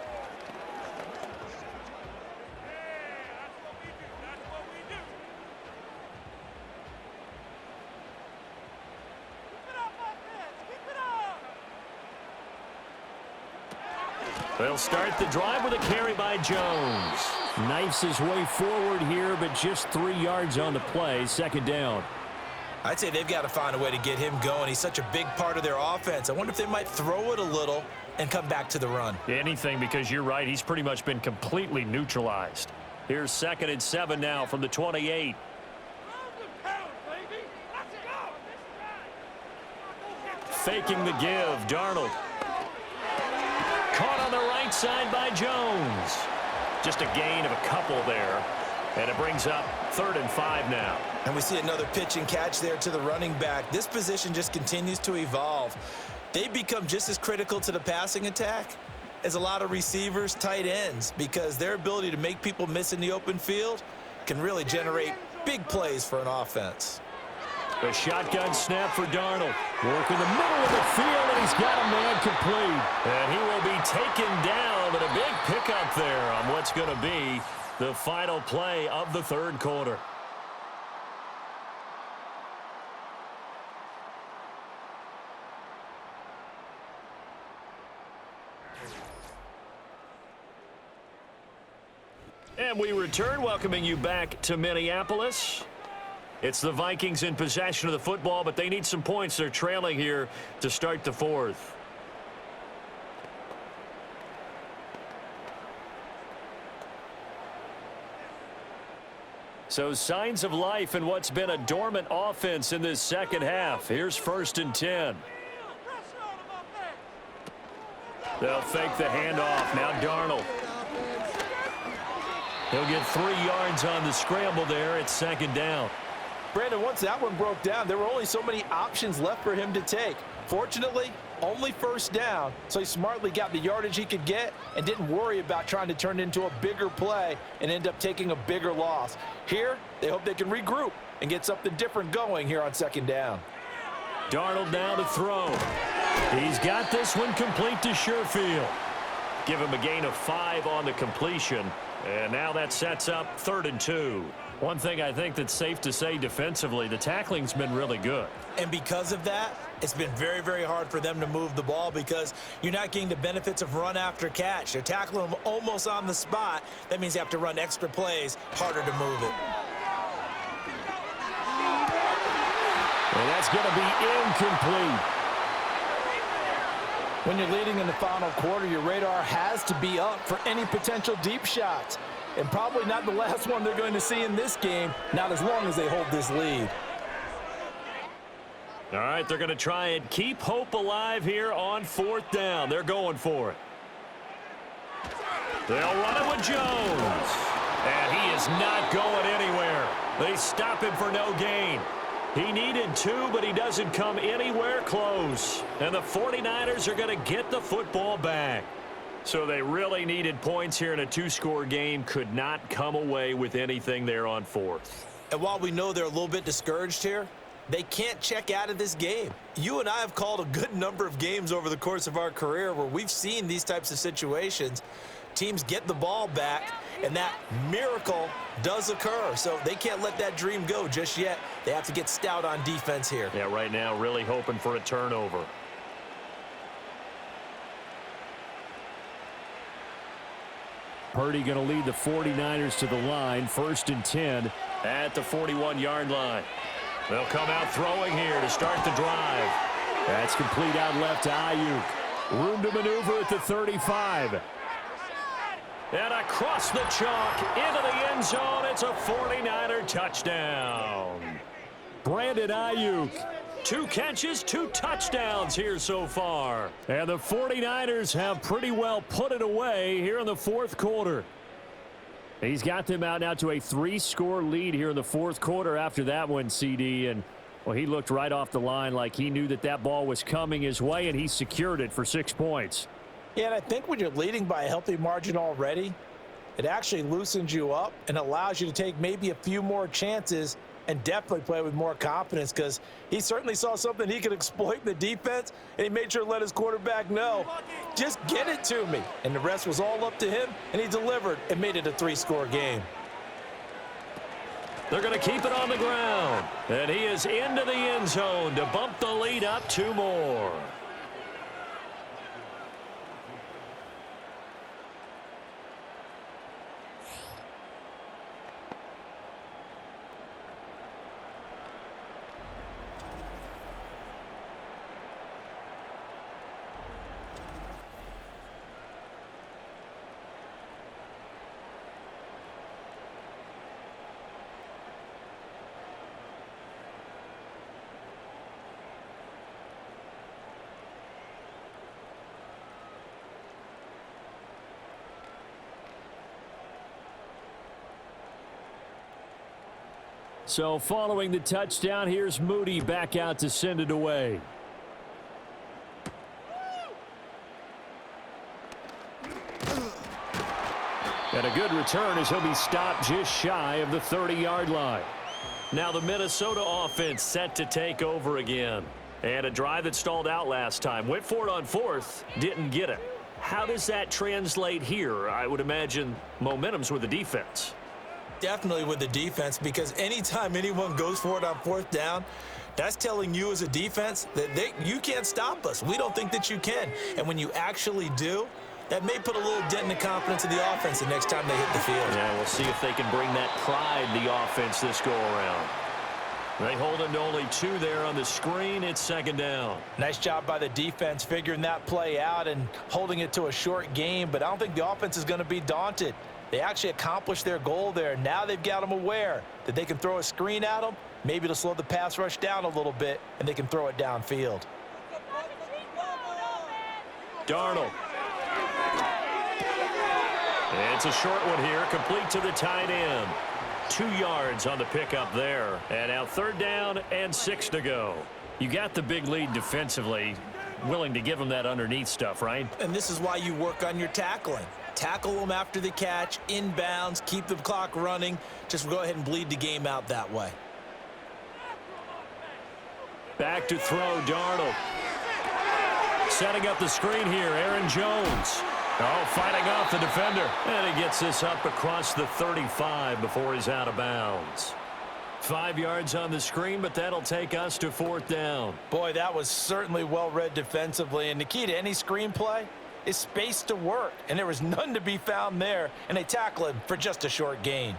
Speaker 1: They'll start the drive with a carry by Jones.
Speaker 4: Knifes his way forward here, but just 3 yards on the play. 2nd down.
Speaker 2: I'd say they've got to find a way to get him going. He's such a big part of their offense. I wonder if they might throw it a little and come back to the run.
Speaker 1: Anything, because you're right. He's pretty much been completely neutralized. Here's 2nd and 7 now from the 28. Faking the give. Darnold. Caught on the right side by Jones. Just a gain of a couple there. And it brings up 3rd and 5 now.
Speaker 2: And we see another pitch and catch there to the running back. This position just continues to evolve. They've become just as critical to the passing attack as a lot of receivers, tight ends, because their ability to make people miss in the open field can really generate big plays for an offense.
Speaker 1: The shotgun snap for Darnold.
Speaker 4: Work in the middle of the field, and he's got a man complete.
Speaker 1: And he will be taken down, but a big pickup there on what's going to be the final play of the 3rd quarter. And we return, welcoming you back to Minneapolis. It's the Vikings in possession of the football, but they need some points. They're trailing here to start the 4th. So signs of life in what's been a dormant offense in this 2nd half. Here's 1st and 10. They'll fake the handoff. Now Darnold. He'll get 3 yards on the scramble there. It's second down.
Speaker 2: Brandon, once that one broke down, there were only so many options left for him to take. Fortunately, only first down, so he smartly got the yardage he could get and didn't worry about trying to turn it into a bigger play and end up taking a bigger loss. Here, they hope they can regroup and get something different going here on second down.
Speaker 1: Darnold now to throw. He's got this one complete to Sherfield. Give him a gain of 5 on the completion. And now that sets up 3rd and 2. One thing I think that's safe to say defensively, the tackling's been really good.
Speaker 5: And because of that, it's been very, very hard for them to move the ball because you're not getting the benefits of run after catch. They're tackling them almost on the spot. That means you have to run extra plays, harder to move it.
Speaker 4: And that's going to be incomplete.
Speaker 2: When you're leading in the final quarter, your radar has to be up for any potential deep shots. And probably not the last one they're going to see in this game, not as long as they hold this lead.
Speaker 1: All right, they're going to try and keep hope alive here on 4th down. They're going for it. They'll run it with Jones. And he is not going anywhere. They stop him for no gain. He needed 2, but he doesn't come anywhere close. And the 49ers are going to get the football back. So they really needed points here in a 2-score game. Could not come away with anything there on 4th.
Speaker 5: And while we know they're a little bit discouraged here, they can't check out of this game. You and I have called a good number of games over the course of our career where we've seen these types of situations. Teams get the ball back, and that miracle does occur. So they can't let that dream go just yet. They have to get stout on defense here.
Speaker 1: Yeah, right now really hoping for a turnover.
Speaker 4: Purdy going to lead the 49ers to the line. 1st and 10
Speaker 1: at the 41-yard line. They'll come out throwing here to start the drive.
Speaker 4: That's complete out left to Ayuk. Room to maneuver at the 35.
Speaker 1: And across the chalk into the end zone. It's a 49er touchdown.
Speaker 4: Brandon Ayuk.
Speaker 1: 2 catches, 2 touchdowns here so far.
Speaker 4: And the 49ers have pretty well put it away here in the 4th quarter. He's got them out now to a 3-score lead here in the 4th quarter after that one, CD. And, well, he looked right off the line like he knew that that ball was coming his way, and he secured it for 6 points.
Speaker 2: Yeah, and I think when you're leading by a healthy margin already, it actually loosens you up and allows you to take maybe a few more chances and definitely play with more confidence because he certainly saw something he could exploit in the defense, and he made sure to let his quarterback know, just get it to me. And the rest was all up to him, and he delivered and made it a 3-score game.
Speaker 1: They're going to keep it on the ground. And he is into the end zone to bump the lead up 2 more.
Speaker 4: So following the touchdown, here's Moody back out to send it away. And a good return as he'll be stopped just shy of the 30-yard line.
Speaker 1: Now the Minnesota offense set to take over again. And a drive that stalled out last time. Went for it on 4th, didn't get it. How does that translate here? I would imagine momentum's with the defense.
Speaker 5: Definitely with the defense, because anytime anyone goes for it on 4th down, that's telling you as a defense that you can't stop us. We don't think that you can. And when you actually do, that may put a little dent in the confidence of the offense the next time they hit the field.
Speaker 1: Yeah, we'll see if they can bring that pride to the offense this go-around. They hold him to only 2 there on the screen. It's 2nd down.
Speaker 2: Nice job by the defense figuring that play out and holding it to a short game, but I don't think the offense is going to be daunted. They actually accomplished their goal there. Now they've got them aware that they can throw a screen at them, maybe to slow the pass rush down a little bit, and they can throw it downfield.
Speaker 1: Darnold It's a short one here, complete to the tight end. 2 yards on the pickup there. And now 3rd down and 6 to go. You got the big lead defensively. Willing to give them that underneath stuff, right?
Speaker 5: And this is why you work on your tackling. Tackle them after the catch, inbounds, keep the clock running. Just go ahead and bleed the game out that way.
Speaker 1: Back to throw, Darnold. Setting up the screen here, Aaron Jones. Oh, fighting off the defender. And he gets this up across the 35 before he's out of bounds. 5 yards on the screen, but that'll take us to 4th down.
Speaker 2: Boy, that was certainly well read defensively. And the key to any screenplay is space to work. And there was none to be found there. And they tackle him for just a short gain.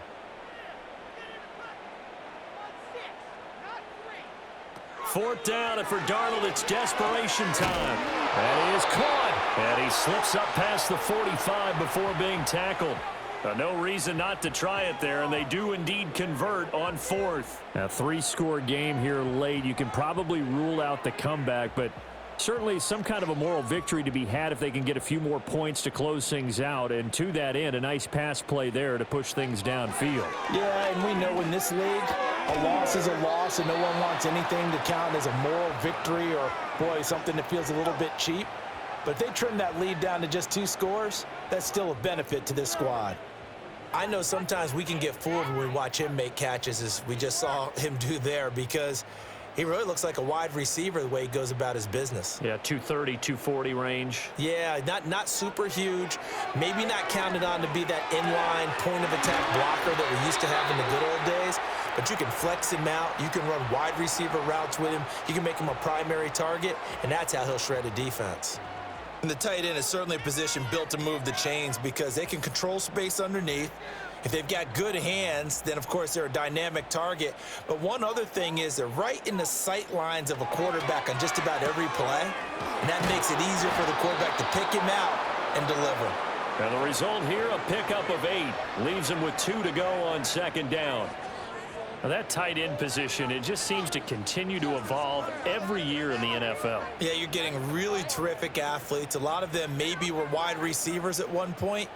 Speaker 1: Fourth down, and for Darnold, it's desperation time. And he is caught. And he slips up past the 45 before being tackled. No reason not to try it there, and they do indeed convert on 4th.
Speaker 4: A 3-score game here late. You can probably rule out the comeback, but certainly some kind of a moral victory to be had if they can get a few more points to close things out. And to that end, a nice pass play there to push things downfield.
Speaker 2: Yeah, and we know in this league, a loss is a loss, and no one wants anything to count as a moral victory or, boy, something that feels a little bit cheap. But if they trim that lead down to just 2 scores, that's still a benefit to this squad.
Speaker 5: I know sometimes we can get fooled when we watch him make catches, as we just saw him do there, because he really looks like a wide receiver the way he goes about his business.
Speaker 1: Yeah, 230, 240 range.
Speaker 5: Yeah, not super huge. Maybe not counted on to be that inline point-of-attack blocker that we used to have in the good old days, but you can flex him out. You can run wide receiver routes with him. You can make him a primary target, and that's how he'll shred a defense. And the tight end is certainly a position built to move the chains because they can control space underneath. If they've got good hands, then, of course, they're a dynamic target. But one other thing is they're right in the sight lines of a quarterback on just about every play, and that makes it easier for the quarterback to pick him out and deliver.
Speaker 1: And the result here, a pickup of 8. Leaves him with 2 to go on 2nd down. Now that tight end position, it just seems to continue to evolve every year in the NFL.
Speaker 5: Yeah, you're getting really terrific athletes. A lot of them maybe were wide receivers at one point.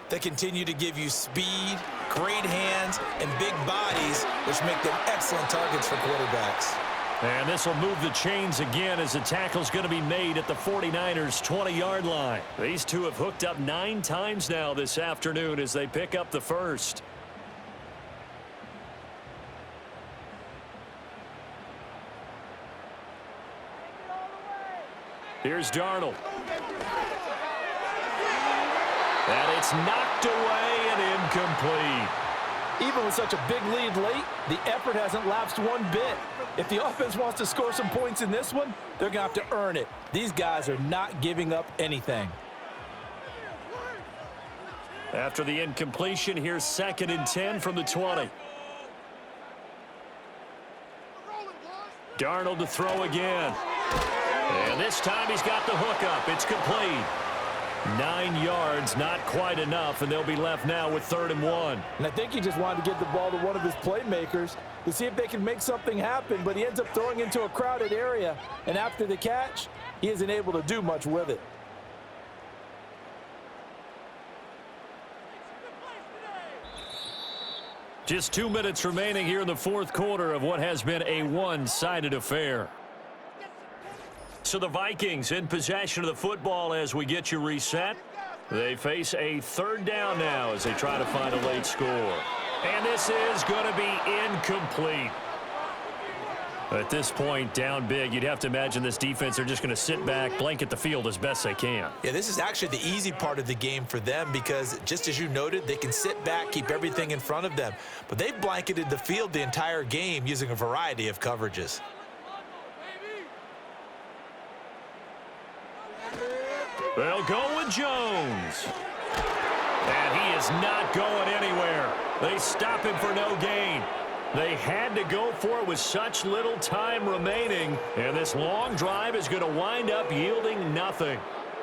Speaker 5: They continue to give you speed, great hands, and big bodies, which make them excellent targets for quarterbacks.
Speaker 1: And this will move the chains again as the tackle's going to be made at the 49ers' 20-yard line. These two have hooked up 9 times now this afternoon as they pick up the first. Here's Darnold. And it's knocked away and incomplete.
Speaker 2: Even with such a big lead late, the effort hasn't lapsed one bit. If the offense wants to score some points in this one, they're going to have to earn it. These guys are not giving up anything.
Speaker 1: After the incompletion, here's 2nd and 10 from the 20. Darnold to throw again. And this time he's got the hookup. It's complete. 9 yards, not quite enough, and they'll be left now with 3rd and 1.
Speaker 2: And I think he just wanted to give the ball to one of his playmakers to see if they can make something happen, but he ends up throwing into a crowded area, and after the catch, he isn't able to do much with it.
Speaker 1: Just 2 minutes remaining here in the 4th quarter of what has been a one-sided affair. So the Vikings in possession of the football as we get you reset. They face a 3rd down now as they try to find a late score. And this is going to be incomplete. At this point, down big, you'd have to imagine this defense, they're just going to sit back, blanket the field as best they can.
Speaker 5: Yeah, this is actually the easy part of the game for them because, just as you noted, they can sit back, keep everything in front of them. But they've blanketed the field the entire game using a variety of coverages.
Speaker 1: They'll go with Jones. And he is not going anywhere. They stop him for no gain. They had to go for it with such little time remaining. And this long drive is going to wind up yielding nothing.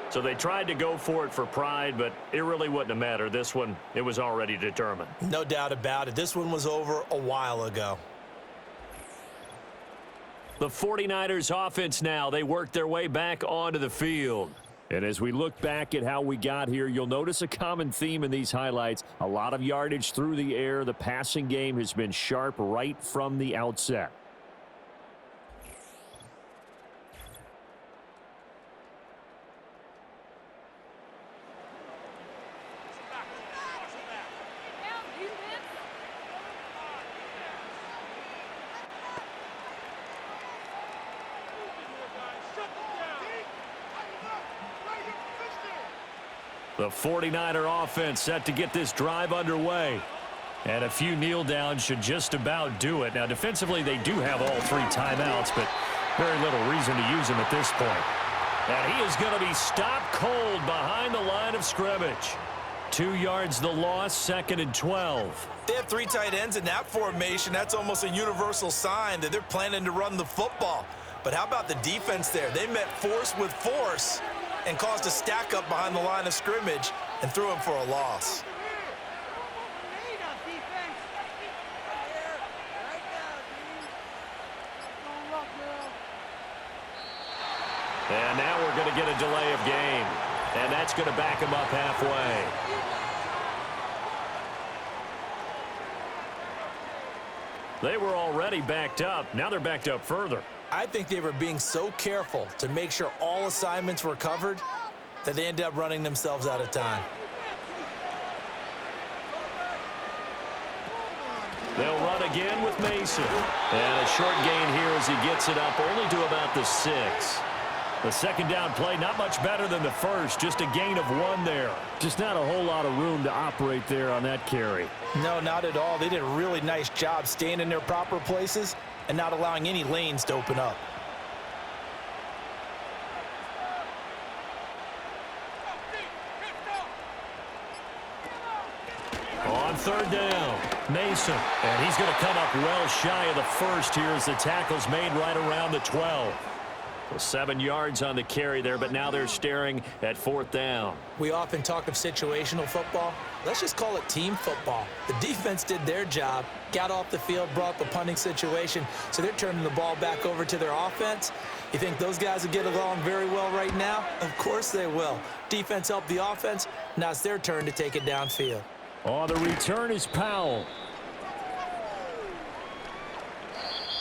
Speaker 1: So they tried to go for it for pride, but it really wouldn't have mattered. This one, it was already determined.
Speaker 5: No doubt about it. This one was over a while ago.
Speaker 1: The 49ers offense now, they work their way back onto the field.
Speaker 4: And as we look back at how we got here, you'll notice a common theme in these highlights. A lot of yardage through the air. The passing game has been sharp right from the outset. The 49er offense set to get this drive underway. And a few kneel downs should just about do it. Now, defensively, they do have all 3 timeouts, but very little reason to use them at this point. And he is going to be stopped cold behind the line of scrimmage. 2 yards the loss, 2nd and 12.
Speaker 5: They have 3 tight ends in that formation. That's almost a universal sign that they're planning to run the football. But how about the defense there? They met force with force and caused a stack up behind the line of scrimmage and threw him for a loss.
Speaker 4: And now we're going to get a delay of game. And that's going to back him up halfway. They were already backed up. Now they're backed up further.
Speaker 5: I think they were being so careful to make sure all assignments were covered that they ended up running themselves out of time.
Speaker 4: They'll run again with Mason. And a short gain here as he gets it up only to about the 6. The second down play, not much better than the first. Just a gain of 1 there. Just not a whole lot of room to operate there on that carry.
Speaker 5: No, not at all. They did a really nice job staying in their proper places and not allowing any lanes to open up.
Speaker 4: On 3rd down, Mason. And he's going to come up well shy of the first here as the tackle's made right around the 12. Well, 7 yards on the carry there, but now they're staring at 4th down.
Speaker 5: We often talk of situational football. Let's just call it team football. The defense did their job, got off the field, brought the punting situation, so they're turning the ball back over to their offense. You think those guys will get along very well right now? Of course they will. Defense helped the offense. Now it's their turn to take it downfield.
Speaker 4: On the return is Powell.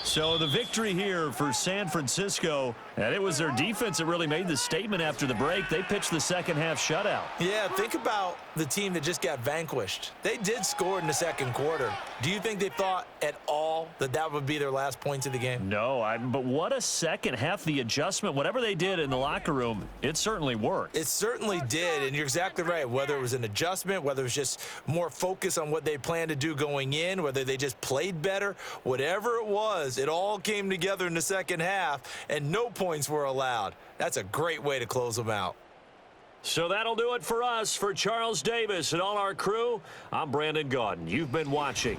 Speaker 4: So the victory here for San Francisco, and it was their defense that really made the statement after the break. They pitched the second half shutout.
Speaker 5: Yeah, think about the team that just got vanquished. They did score in the second quarter. Do you think they thought at all that that would be their last points of the game?
Speaker 4: No, but what a second half. The adjustment, whatever they did in the locker room, it certainly worked.
Speaker 5: It certainly did, and you're exactly right. Whether it was an adjustment, whether it was just more focus on what they planned to do going in, whether they just played better, whatever it was, it all came together in the second half, and no points were allowed. That's a great way to close them out.
Speaker 4: So that'll do it for us. For Charles Davis and all our crew, I'm Brandon Gaudin. You've been watching